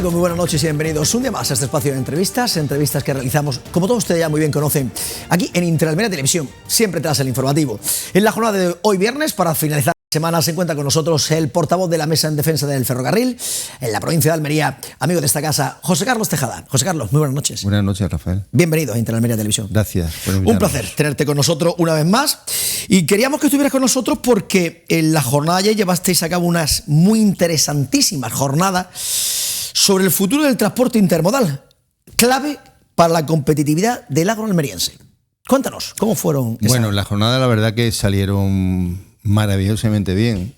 público, muy buenas noches y bienvenidos un día más a este espacio de entrevistas que realizamos, como todos ustedes ya muy bien conocen, aquí en Interalmería Televisión, siempre tras el informativo. En la jornada de hoy viernes, para finalizar la semana, se encuentra con nosotros el portavoz de la Mesa en Defensa del Ferrocarril en la provincia de Almería, amigo de esta casa, José Carlos Tejada. José Carlos, muy buenas noches. Buenas noches, Rafael. Bienvenido a Interalmería Televisión. Gracias por invitarme. Un placer tenerte con nosotros una vez más. Y queríamos que estuvieras con nosotros porque en la jornada de ayer llevasteis a cabo unas muy interesantísimas jornadas sobre el futuro del transporte intermodal, clave para la competitividad del agro almeriense. Cuéntanos, ¿cómo fueron esas? Bueno, la jornada la verdad que salieron maravillosamente bien,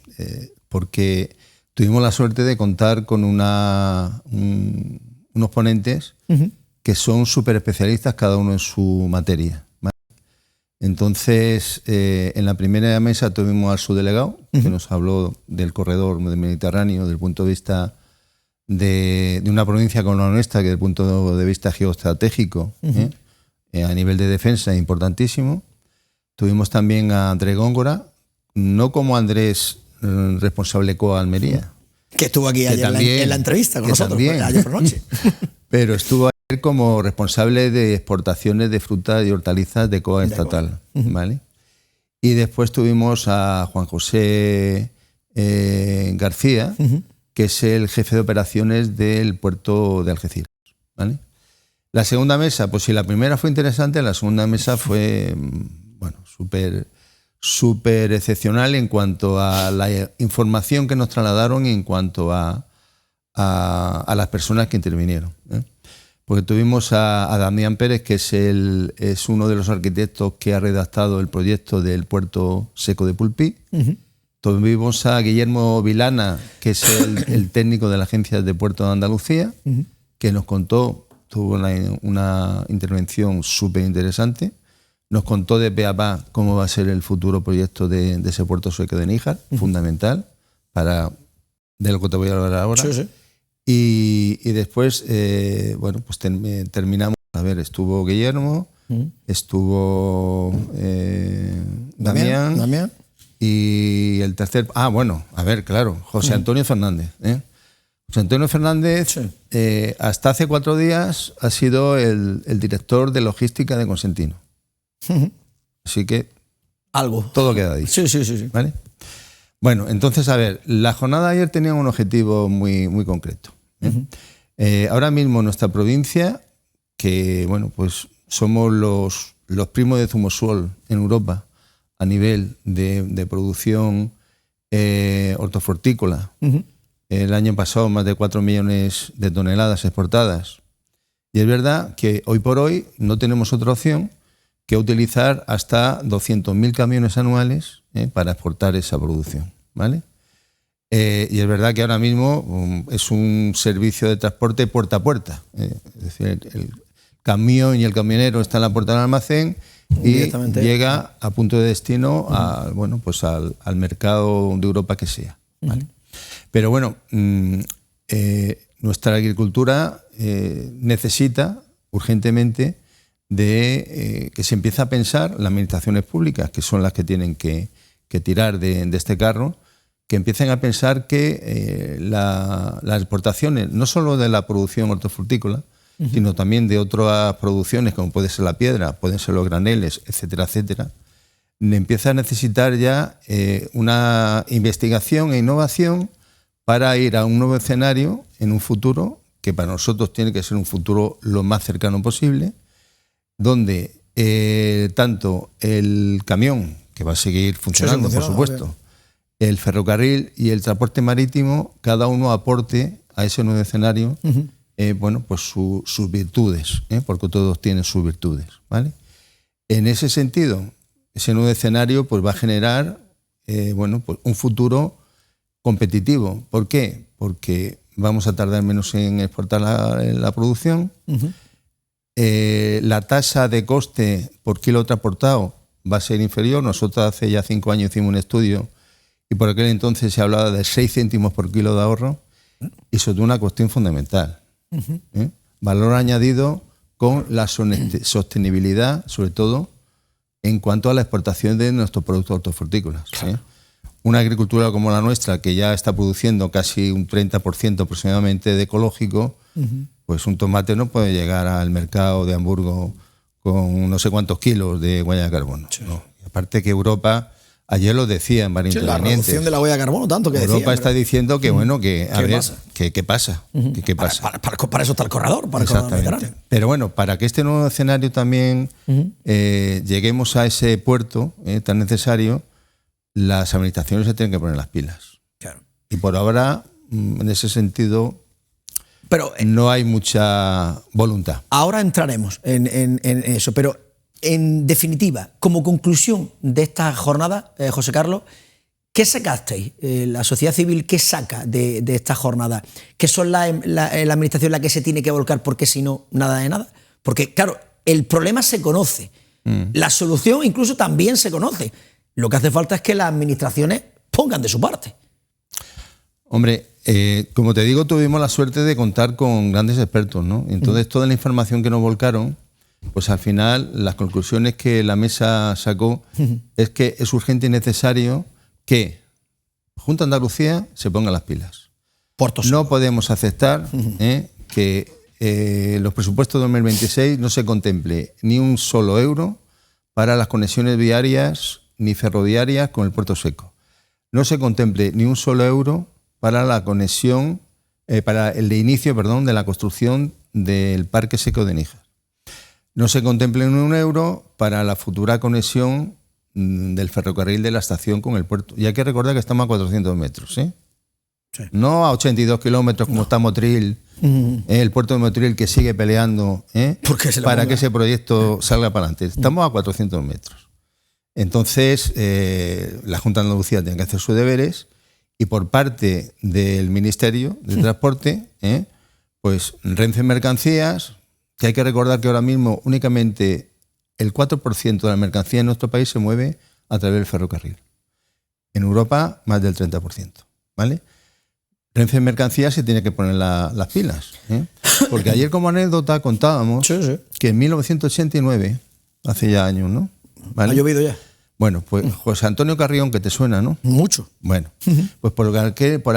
porque tuvimos la suerte de contar con unos ponentes que son súper especialistas, cada uno en su materia, ¿vale? Entonces, en la primera mesa tuvimos al subdelegado, que nos habló del corredor del Mediterráneo, desde el punto de vista de una provincia como la nuestra, que desde el punto de vista geoestratégico, a nivel de defensa, es importantísimo. Tuvimos también a Andrés Góngora, no como Andrés, responsable COA Almería. Que estuvo aquí ayer también, en la entrevista con nosotros, ayer por noche. Pero estuvo ayer como responsable de exportaciones de frutas y hortalizas de COA estatal. ¿Vale? Y después tuvimos a Juan José García, que es el jefe de operaciones del puerto de Algeciras, ¿vale? La segunda mesa, pues si la primera fue interesante, la segunda mesa fue, bueno, súper excepcional en cuanto a la información que nos trasladaron y en cuanto a las personas que intervinieron, ¿eh? Porque tuvimos a Damián Pérez, que es uno de los arquitectos que ha redactado el proyecto del puerto seco de Pulpí. Tuvimos a Guillermo Vilana, que es el técnico de la Agencia de Puertos de Andalucía, que nos contó, tuvo una intervención súper interesante, nos contó de pe a pa cómo va a ser el futuro proyecto de ese puerto seco de Níjar, fundamental, de lo que te voy a hablar ahora. Sí, sí. Y después, bueno, pues terminamos, a ver, estuvo Guillermo, estuvo Damián. Y el tercer... bueno, a ver, claro, José Antonio Fernández. José Antonio Fernández, sí. Hasta hace 4 días ha sido el director de logística de Consentino. Así que... algo. Todo queda dicho. Sí. ¿Vale? Bueno, entonces, a ver, la jornada de ayer tenía un objetivo muy, muy concreto. Ahora mismo nuestra provincia, que, bueno, pues somos los primos de Zumosol en Europa, a nivel de producción hortofrutícola. El año pasado más de 4 millones de toneladas exportadas. Y es verdad que hoy por hoy no tenemos otra opción que utilizar hasta 200.000 camiones anuales para exportar esa producción, ¿vale? Y es verdad que ahora mismo es un servicio de transporte puerta a puerta. Es decir, el camión y el camionero están en la puerta del almacén y llega a punto de destino al mercado de Europa que sea, ¿vale? Pero bueno, nuestra agricultura necesita urgentemente de que se empiece a pensar, las administraciones públicas, que son las que tienen que tirar de este carro, que empiecen a pensar que las exportaciones, no solo de la producción hortofrutícola, sino también de otras producciones, como puede ser la piedra, pueden ser los graneles, etcétera, etcétera, empieza a necesitar ya una investigación e innovación para ir a un nuevo escenario en un futuro, que para nosotros tiene que ser un futuro lo más cercano posible, donde tanto el camión, que va a seguir funcionando, por supuesto, el ferrocarril y el transporte marítimo, cada uno aporte a ese nuevo escenario pues sus virtudes, porque todos tienen sus virtudes, ¿vale? En ese sentido, ese nuevo escenario pues va a generar pues un futuro competitivo. ¿Por qué? Porque vamos a tardar menos en exportar la producción. La tasa de coste por kilo transportado va a ser inferior. Nosotros hace ya 5 años hicimos un estudio y por aquel entonces se hablaba de 6 céntimos por kilo de ahorro, y sobre todo una cuestión fundamental, valor añadido con la sostenibilidad, sobre todo en cuanto a la exportación de nuestros productos hortofrutícolas. Claro. una agricultura como la nuestra, que ya está produciendo casi un 30% aproximadamente de ecológico, pues un tomate no puede llegar al mercado de Hamburgo con no sé cuántos kilos de huella de carbono. Sí. ¿No? Y aparte que Europa, ayer lo decía en varios intervinientes, la reducción de la huella de carbono, tanto que Europa decía, está diciendo que, bueno, que a ver, ¿qué pasa? ¿Qué pasa? Para eso está el corredor, para el corredor mediterráneo. Pero bueno, para que este nuevo escenario también lleguemos a ese puerto tan necesario, las administraciones se tienen que poner las pilas. Claro. Y por ahora, en ese sentido, no hay mucha voluntad. Ahora entraremos en eso, pero en definitiva, como conclusión de esta jornada, José Carlos, ¿qué sacasteis? La sociedad civil, ¿qué saca de esta jornada? ¿Qué son la administración la que se tiene que volcar porque si no, nada de nada? Porque, claro, el problema se conoce, la solución incluso también se conoce. Lo que hace falta es que las administraciones pongan de su parte. Hombre, como te digo, tuvimos la suerte de contar con grandes expertos, ¿no? Entonces, toda la información que nos volcaron, pues al final las conclusiones que la mesa sacó es que es urgente y necesario que Junta de Andalucía se ponga las pilas. No podemos aceptar que los presupuestos de 2026 no se contemple ni un solo euro para las conexiones viarias ni ferroviarias con el Puerto Seco. No se contemple ni un solo euro para la conexión, para el inicio, de la construcción del Parque Seco de Níjar. No se contemple ni un euro para la futura conexión del ferrocarril de la estación con el puerto. Y hay que recordar que estamos a 400 metros, ¿eh? Sí. No a 82 kilómetros como está Motril, el puerto de Motril que sigue peleando para que ese proyecto salga para adelante. Estamos a 400 metros. Entonces, la Junta de Andalucía tiene que hacer sus deberes y por parte del Ministerio de Transporte, pues Renfe Mercancías, que hay que recordar que ahora mismo únicamente el 4% de la mercancía en nuestro país se mueve a través del ferrocarril. En Europa, más del 30%, ¿vale? Renfe Mercancías se tiene que poner las pilas, porque ayer como anécdota contábamos que en 1989, hace ya años, ¿no? ¿Vale? Ha llovido ya. Bueno, pues José Antonio Carrión, que te suena, ¿no? Mucho. Bueno, pues por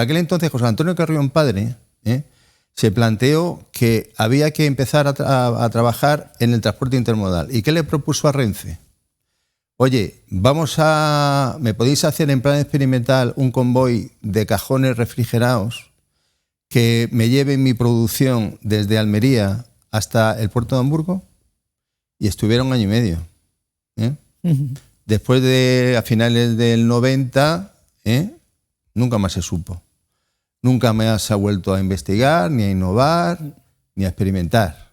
aquel entonces José Antonio Carrión padre se planteó que había que empezar a trabajar en el transporte intermodal. ¿Y qué le propuso a Renfe? Oye, ¿me podéis hacer en plan experimental un convoy de cajones refrigerados que me lleve mi producción desde Almería hasta el puerto de Hamburgo? Y estuvieron 1 año y medio. Después a finales del 90, nunca más se supo. Nunca más se ha vuelto a investigar, ni a innovar, ni a experimentar.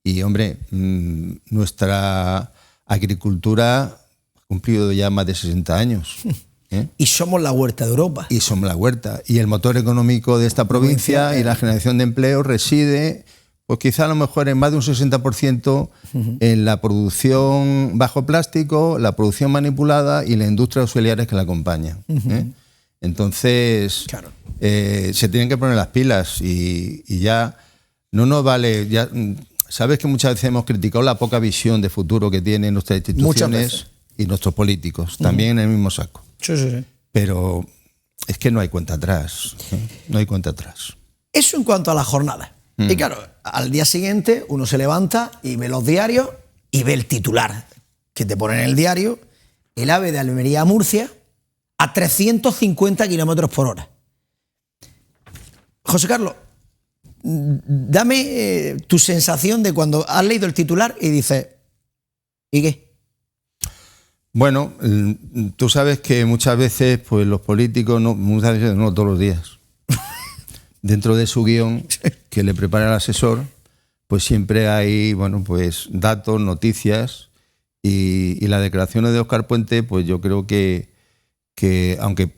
Y, hombre, nuestra agricultura ha cumplido ya más de 60 años. Y somos la huerta de Europa. Y somos la huerta. Y el motor económico de esta provincia y la generación de empleo reside, pues quizá a lo mejor en más de un 60% en la producción bajo plástico, la producción manipulada y la industria auxiliares que la acompañan. Entonces, claro, se tienen que poner las pilas y ya no nos vale. Ya, sabes que muchas veces hemos criticado la poca visión de futuro que tienen nuestras instituciones y nuestros políticos, también en el mismo saco. Sí. Pero es que no hay cuenta atrás. No hay cuenta atrás. Eso en cuanto a la jornada. Y claro, al día siguiente uno se levanta y ve los diarios y ve el titular que te pone en el diario: el AVE de Almería a Murcia a 350 kilómetros por hora. José Carlos, dame tu sensación de cuando has leído el titular y dices, ¿y qué? Bueno, tú sabes que muchas veces pues los políticos, muchas veces no todos los días, dentro de su guión que le prepara el asesor, pues siempre hay, pues datos, noticias y las declaraciones de Óscar Puente, pues yo creo que aunque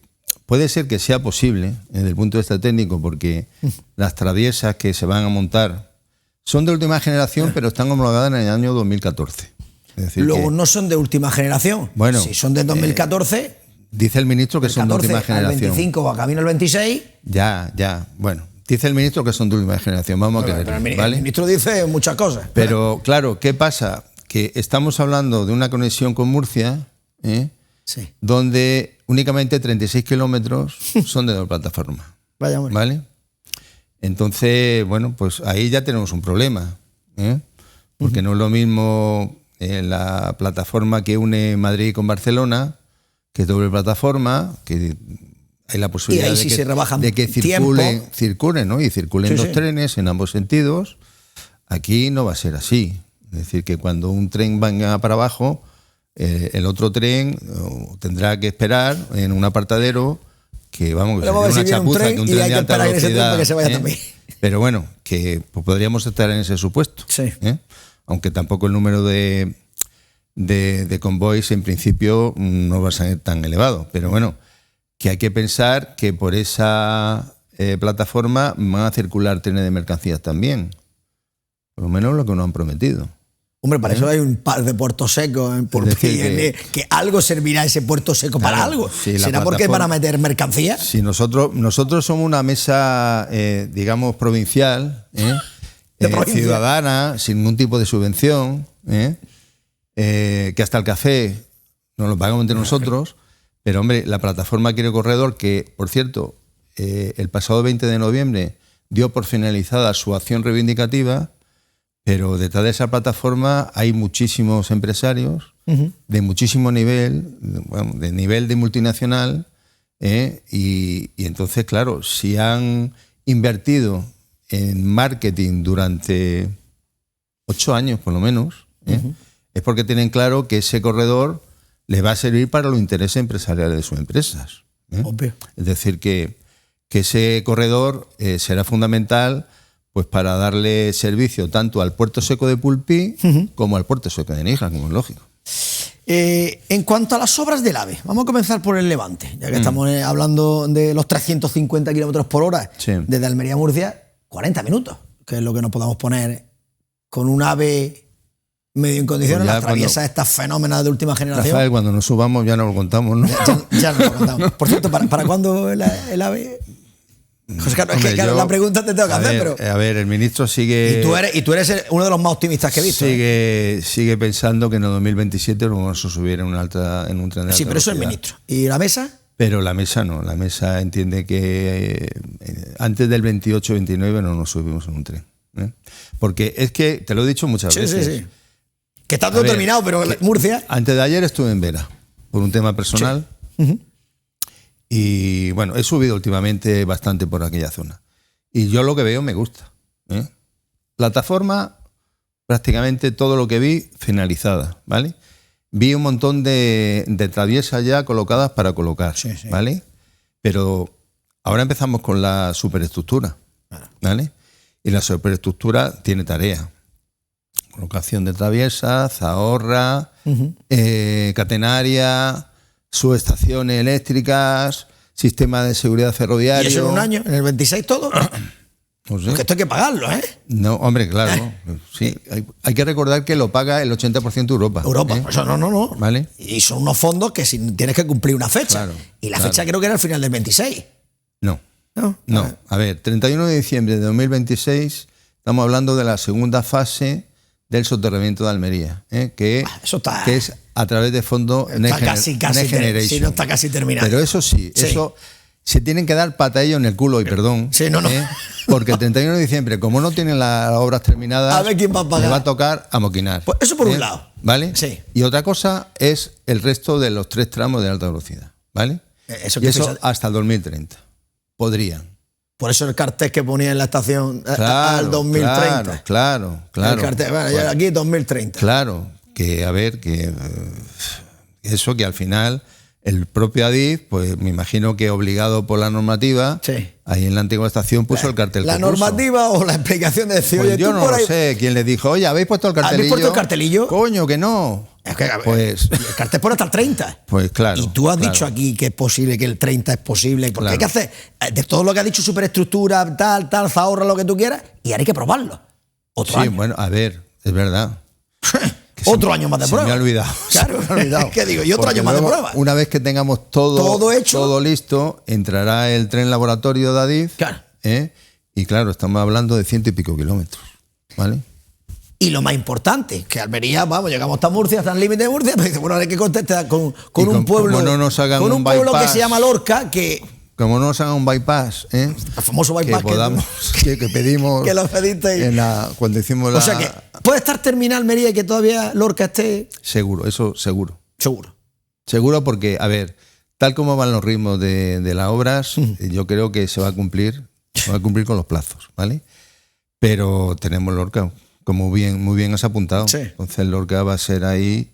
puede ser que sea posible desde el punto de vista técnico, porque las traviesas que se van a montar son de última generación, pero están homologadas en el año 2014. Es decir, luego no son de última generación. Bueno, si son de 2014... dice el ministro que son de última generación. Al 25 o a camino al 26... Ya. Bueno, dice el ministro que son de última generación. Vamos a creer, ¿vale? El ministro dice muchas cosas. Pero claro, ¿qué pasa? Que estamos hablando de una conexión con Murcia, Sí. donde únicamente 36 kilómetros son de doble plataforma. Vaya, hombre. ¿Vale? Entonces, bueno, pues ahí ya tenemos un problema, ¿eh? Porque no es lo mismo la plataforma que une Madrid con Barcelona, que es doble plataforma, que hay la posibilidad ahí sí se rebajan de que circulen, ¿no? Y circulen los trenes en ambos sentidos. Aquí no va a ser así. Es decir, que cuando un tren venga para abajo, el otro tren tendrá que esperar en un apartadero que, vamos, que sería una chapuza, que un tren de alta velocidad. Que se vaya también. Pero bueno, que pues, podríamos estar en ese supuesto. Sí. Aunque tampoco el número de convoys en principio no va a ser tan elevado. Pero bueno, que hay que pensar que por esa plataforma van a circular trenes de mercancías también. Por lo menos lo que nos han prometido. Hombre, para eso hay un par de puertos secos en Purpí, que algo servirá ese puerto seco para algo. Sí, ¿Será porque van a meter mercancías? Sí, nosotros somos una mesa, digamos, provincial, ciudadana, sin ningún tipo de subvención, que hasta el café nos lo pagamos entre nosotros, pero hombre, la plataforma Quiere Corredor, que por cierto, el pasado 20 de noviembre dio por finalizada su acción reivindicativa, pero detrás de esa plataforma hay muchísimos empresarios de muchísimo nivel, bueno, de nivel de multinacional, y entonces, claro, si han invertido en marketing durante 8 años por lo menos, es porque tienen claro que ese corredor les va a servir para los intereses empresariales de sus empresas. Obvio. Es decir, que ese corredor será fundamental pues para darle servicio tanto al puerto seco de Pulpí como al puerto seco de Níjar, como es lógico. En cuanto a las obras del AVE, vamos a comenzar por el Levante, ya que estamos hablando de los 350 kilómetros por hora desde Almería a Murcia, 40 minutos, que es lo que nos podamos poner con un AVE medio en condiciones, pues las traviesas estas fenómenas de última generación. Rafael, cuando nos subamos ya nos lo contamos, ¿no? Ya nos lo contamos. Por cierto, ¿para cuándo el AVE? José Carlos, hombre, es que la pregunta te tengo que hacer, pero... A ver, el ministro sigue... Y tú eres uno de los más optimistas que he visto. Sigue pensando que en el 2027 lo vamos a subir en un tren de alta velocidad. Sí, pero eso es el ministro. ¿Y la mesa? Pero la mesa no. La mesa entiende que antes del 28-29 no nos subimos en un tren. Porque es que, te lo he dicho muchas veces. Sí. Que está todo terminado, pero Murcia... Antes de ayer estuve en Vera, por un tema personal. Sí. Y bueno, he subido últimamente bastante por aquella zona. Y yo lo que veo me gusta. Plataforma, prácticamente todo lo que vi, finalizada, ¿vale? Vi un montón de traviesas ya colocadas para colocar, ¿vale? Pero ahora empezamos con la superestructura, ¿vale? Y la superestructura tiene tarea. Colocación de traviesas, zahorra, catenaria, subestaciones eléctricas, sistema de seguridad ferroviario. ¿Y eso en un año? ¿En el 26 todo? No sé. Porque esto hay que pagarlo, ¿eh? No, hombre, claro. Sí, hay que recordar que lo paga el 80% de Europa. Eso no. ¿Vale? Y son unos fondos que tienes que cumplir una fecha. Claro, y la fecha creo que era al final del 26. No. A ver, 31 de diciembre de 2026 estamos hablando de la segunda fase del soterramiento de Almería, que es a través de fondos Next Generation. Sí, no está casi terminado. Pero eso sí, eso se tienen que dar patadillos en el culo, y perdón. Sí, no. Porque el 31 de diciembre, como no tienen las obras terminadas, a ver quién va a pagar. Le va a tocar amoquinar. Pues eso por un lado. ¿Vale? Sí. Y otra cosa es el resto de los 3 tramos de alta velocidad, ¿vale? Y eso hasta el 2030. Podrían. Por eso el cartel que ponía en la estación al 2030. Claro. El cartel, bueno, aquí 2030. Claro, que a ver, que eso que al final el propio Adif, pues me imagino que obligado por la normativa, ahí en la antigua estación puso el cartel. ¿La normativa o la explicación de decir, pues yo no lo sé quién le dijo, oye, ¿habéis puesto el cartelillo? ¿Habéis puesto el cartelillo? Coño, que no. Es que, pues, el cartel pone hasta el 30. Pues claro. Y tú has dicho aquí que es posible, que el 30 es posible. Porque hay que hacer, de todo lo que ha dicho, superestructura, tal, zahorra, lo que tú quieras, y ahora hay que probarlo. Otro año. Bueno, a ver, es verdad. Otro año más de prueba. Se me ha olvidado. Claro, se me ha olvidado. ¿Qué digo? Y otro año más de prueba. Una vez que tengamos todo hecho, todo listo, entrará el tren laboratorio de Adif. Claro. Y claro, estamos hablando de 100 y pico kilómetros. ¿Vale? Y lo más importante, que Almería, vamos, llegamos hasta Murcia, hasta el límite de Murcia, pero dice, bueno, hay que contestar con un pueblo, no nos hagan con un pueblo que bypass, se llama Lorca, que... Como no nos hagan un bypass, el famoso bypass que pedimos que lo pedisteis. Cuando hicimos O sea que puede estar terminada Almería y que todavía Lorca esté... Seguro, eso seguro. Seguro. Seguro porque, a ver, tal como van los ritmos de las obras, yo creo que se va a cumplir con los plazos, ¿vale? Pero tenemos Lorca, como muy bien has apuntado. Sí. Entonces Lorca va a ser ahí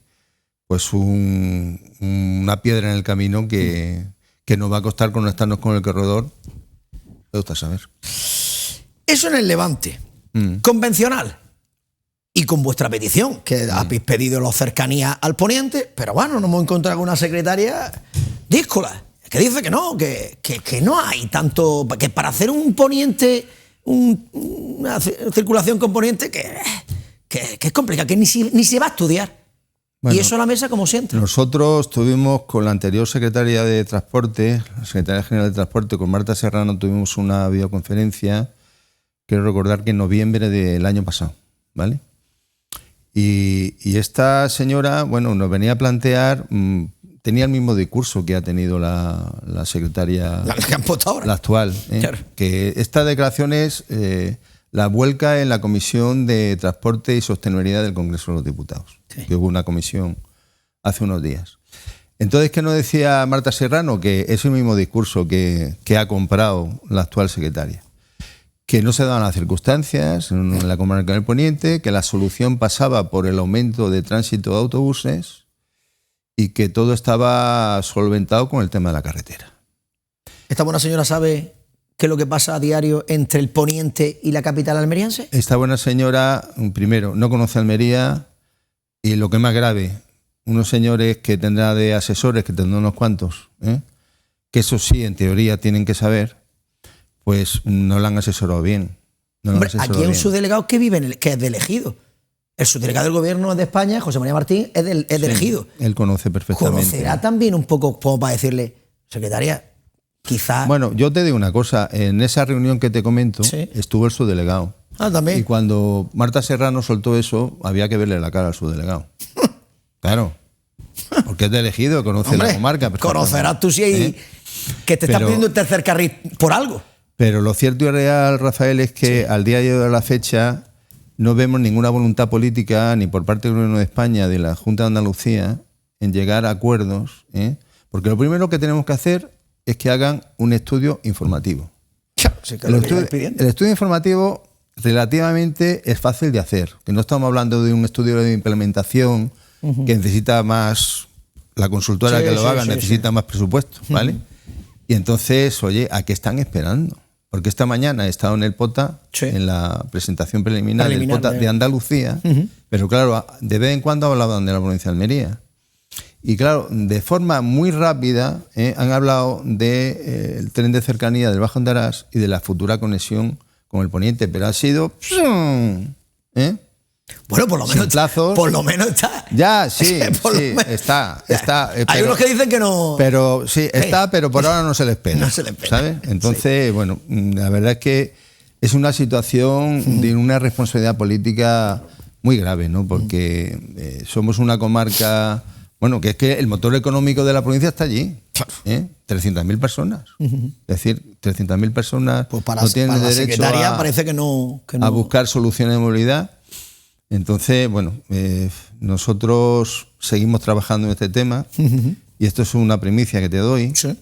pues una piedra en el camino que nos va a costar conectarnos con el corredor. Me gusta saber. Eso en el Levante. Convencional. Y con vuestra petición, que habéis pedido la cercanía al poniente, pero bueno, nos hemos encontrado con una secretaria díscola, que dice que no, que no hay tanto, que para hacer un poniente, una circulación con poniente, que es complicado, que ni se va a estudiar. Bueno, y eso a la mesa como siempre. Nosotros tuvimos con la anterior secretaria de Transporte, la secretaria general de Transporte, con Marta Serrano, tuvimos una videoconferencia, quiero recordar que en noviembre del año pasado, ¿vale? Y esta señora, bueno, nos venía a plantear, tenía el mismo discurso que ha tenido la secretaria, la que han puesto ahora, la actual, claro. Que esta declaración es la vuelca en la Comisión de Transporte y Sostenibilidad del Congreso de los Diputados, sí. Que hubo una comisión hace unos días. Entonces, ¿qué nos decía Marta Serrano? Que es el mismo discurso que ha comprado la actual secretaria. Que no se daban las circunstancias en la comarca del Poniente, que la solución pasaba por el aumento de tránsito de autobuses y que todo estaba solventado con el tema de la carretera. ¿Esta buena señora sabe qué es lo que pasa a diario entre el Poniente y la capital almeriense? Esta buena señora, primero, no conoce Almería y lo que es más grave, unos señores que tendrá de asesores, que tendrán unos cuantos, que eso sí, en teoría, tienen que saber, pues no la han asesorado bien. Hombre, aquí hay un subdelegado que vive que es de Elegido. El subdelegado del gobierno de España, José María Martín, es de Elegido. Él conoce perfectamente. ¿Conocerá también un poco como para decirle, secretaria, quizás? Bueno, yo te digo una cosa. En esa reunión que te comento, ¿sí? Estuvo el subdelegado. Ah, también. Y cuando Marta Serrano soltó eso, había que verle la cara al subdelegado. Claro. Porque es de Elegido, conoce la comarca. Conocerás tú si que te está pidiendo el tercer carril por algo. Pero lo cierto y real, Rafael, es que al día de la fecha no vemos ninguna voluntad política ni por parte del Gobierno de España, de la Junta de Andalucía, en llegar a acuerdos, porque lo primero que tenemos que hacer es que hagan un estudio informativo. Sí, que el estudio informativo relativamente es fácil de hacer, que no estamos hablando de un estudio de implementación que necesita más, la consultora que lo haga necesita más presupuesto, ¿vale? Y entonces, oye, ¿a qué están esperando? Porque esta mañana he estado en el POTA, en la presentación preliminar del POTA de Andalucía, pero claro, de vez en cuando hablaban de la provincia de Almería. Y claro, de forma muy rápida han hablado del tren de cercanía del Bajo Andarás y de la futura conexión con el Poniente, pero ha sido... Bueno, por lo menos plazos. Por lo menos está. Ya, sí, está. Hay unos que dicen que no. Pero sí, está, pero por ahora no se le espera. No se le espera. ¿Sabes? Entonces, bueno, la verdad es que es una situación de una responsabilidad política muy grave, ¿no? Porque somos una comarca, bueno, que es que el motor económico de la provincia está allí. 300.000 personas. Es decir, 300.000 personas pues no tienen para derecho parece que no. A buscar soluciones de movilidad. Entonces, bueno, nosotros seguimos trabajando en este tema y esto es una primicia que te doy. Sí.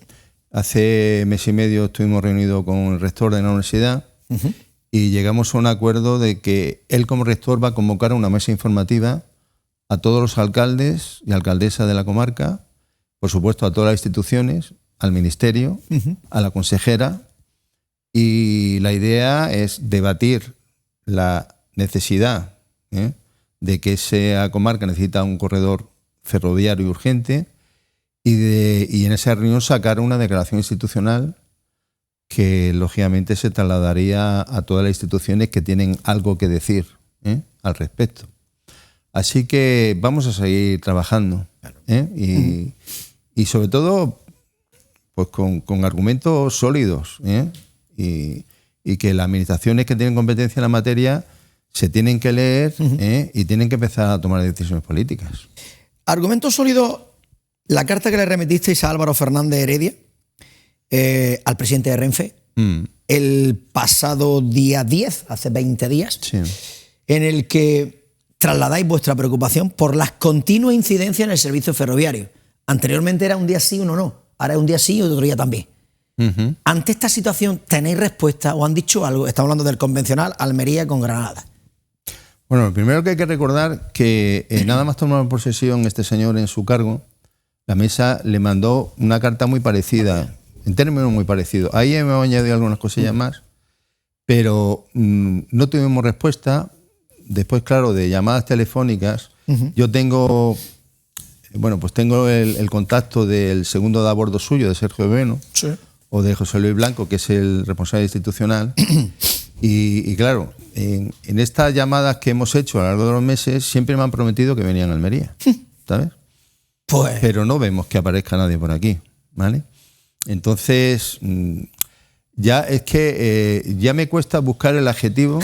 Hace mes y medio estuvimos reunidos con el rector de la universidad y llegamos a un acuerdo de que él como rector va a convocar a una mesa informativa a todos los alcaldes y alcaldesas de la comarca, por supuesto a todas las instituciones, al ministerio, a la consejera, y la idea es debatir la necesidad de que esa comarca necesita un corredor ferroviario urgente y en esa reunión sacar una declaración institucional que lógicamente se trasladaría a todas las instituciones que tienen algo que decir al respecto. Así que vamos a seguir trabajando y sobre todo pues con argumentos sólidos y que las administraciones que tienen competencia en la materia se tienen que leer y tienen que empezar a tomar decisiones políticas. Argumento sólido, la carta que le remitisteis a Álvaro Fernández Heredia, al presidente de Renfe, el pasado día 10, hace 20 días, Sí. en el que trasladáis vuestra preocupación por las continuas incidencias en el servicio ferroviario. Anteriormente era un día sí, uno no. Ahora es un día sí y otro día también. Ante esta situación, ¿tenéis respuesta o han dicho algo? Estamos hablando del convencional Almería con Granada. Bueno, lo primero que hay que recordar que nada más tomar posesión este señor en su cargo, la mesa le mandó una carta muy parecida, en términos muy parecidos. Ahí me han añadido algunas cosillas más, pero no tuvimos respuesta. Después, claro, de llamadas telefónicas, yo tengo, bueno, pues tengo el contacto del segundo de a bordo suyo, de Sergio Bueno, Sí. o de José Luis Blanco, que es el responsable institucional. Y claro, en estas llamadas que hemos hecho a lo largo de los meses, siempre me han prometido que venían a Almería, ¿sabes? Pues, Pero no vemos que aparezca nadie por aquí, ¿vale? Entonces, ya es que ya me cuesta buscar el adjetivo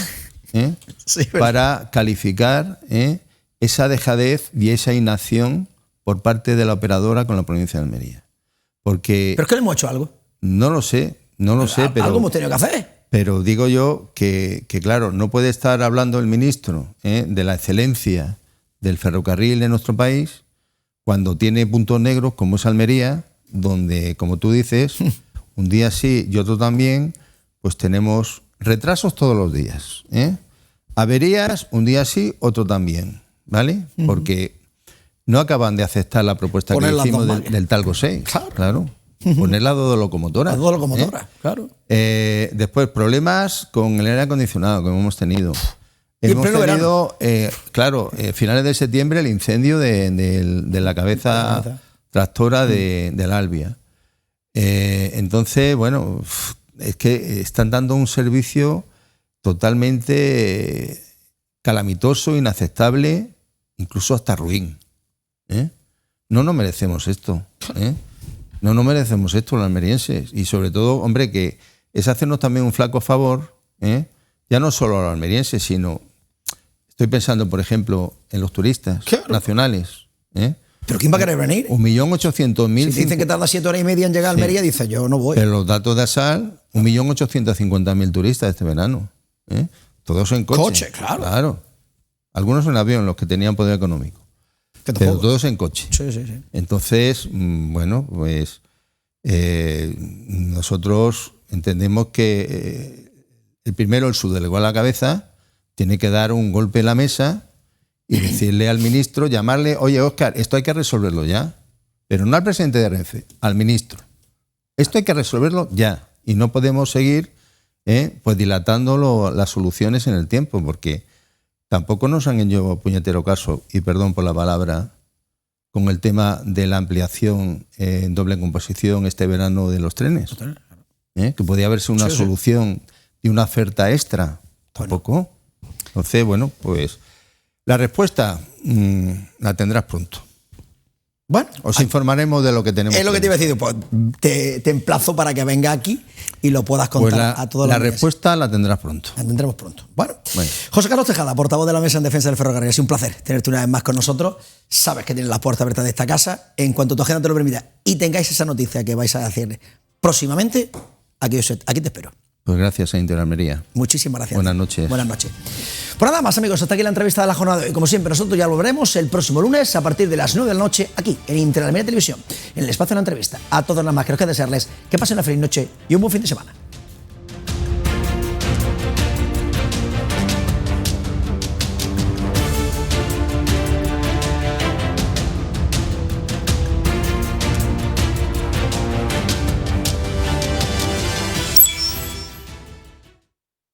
sí, para calificar esa dejadez y esa inacción por parte de la operadora con la provincia de Almería. Porque ¿pero es que le hemos hecho algo? no lo sé, Algo hemos tenido que hacer. pero digo yo que, claro, no puede estar hablando el ministro de la excelencia del ferrocarril en nuestro país cuando tiene puntos negros como es Almería, donde, como tú dices, un día sí y otro también, pues tenemos retrasos todos los días. Averías, un día sí, otro también, ¿vale? Porque no acaban de aceptar la propuesta Poner que las hicimos dos máquinas. del Talgo 6. Claro. Poner las dos locomotoras. Las dos locomotoras, claro. Después, problemas con el aire acondicionado que hemos tenido. Y en Hemos pleno tenido, finales de septiembre, el incendio de la cabeza tractora del Albia. Entonces, bueno, es que están dando un servicio totalmente calamitoso, inaceptable, incluso hasta ruin. No nos merecemos esto. No nos merecemos esto los almerienses. Y sobre todo, hombre, que es hacernos también un flaco favor, ya no solo a los almerienses, sino, estoy pensando, por ejemplo, en los turistas nacionales. ¿Pero quién va a querer venir? 1.800.000. Si dicen que tarda 7 horas y media en llegar a Almería, dice yo no voy. Pero los datos de ASAL, 1.850.000 turistas este verano. Todos en coche. Coche, claro. Algunos en avión, los que tenían poder económico. Pero todos en coche. Sí, sí, sí. Entonces, bueno, pues nosotros entendemos que el primero, el subdelegado a la cabeza, tiene que dar un golpe en la mesa y decirle al ministro, llamarle, oye, Óscar, esto hay que resolverlo ya. Pero no al presidente de Renfe, al ministro. Esto hay que resolverlo ya. Y no podemos seguir pues dilatando las soluciones en el tiempo, porque tampoco nos han hecho puñetero caso, y perdón por la palabra, con el tema de la ampliación en doble composición este verano de los trenes. Que podía haberse una solución y una oferta extra. Tampoco. Entonces, bueno, pues la respuesta la tendrás pronto. Bueno, os informaremos de lo que tenemos. Es lo que te iba a decir, pues te emplazo para que venga aquí y lo puedas contar a todos los La respuesta la tendrás pronto. La tendremos pronto. Bueno, José Carlos Tejada, portavoz de la Mesa en Defensa del Ferrocarril. Ha sido un placer tenerte una vez más con nosotros. Sabes que tienes las puertas abiertas de esta casa. En cuanto tu agenda te lo permita y tengáis esa noticia que vais a hacer próximamente, aquí te espero. Pues gracias a Interalmería. Muchísimas gracias. Buenas noches. Buenas noches. Pues nada más, amigos, hasta aquí la entrevista de la jornada de hoy. Como siempre, nosotros ya lo veremos el próximo lunes a partir de las 9 de la noche aquí en Interalmería Televisión, en el espacio de la entrevista. A todos nada más que os queda desearles que pasen una feliz noche y un buen fin de semana.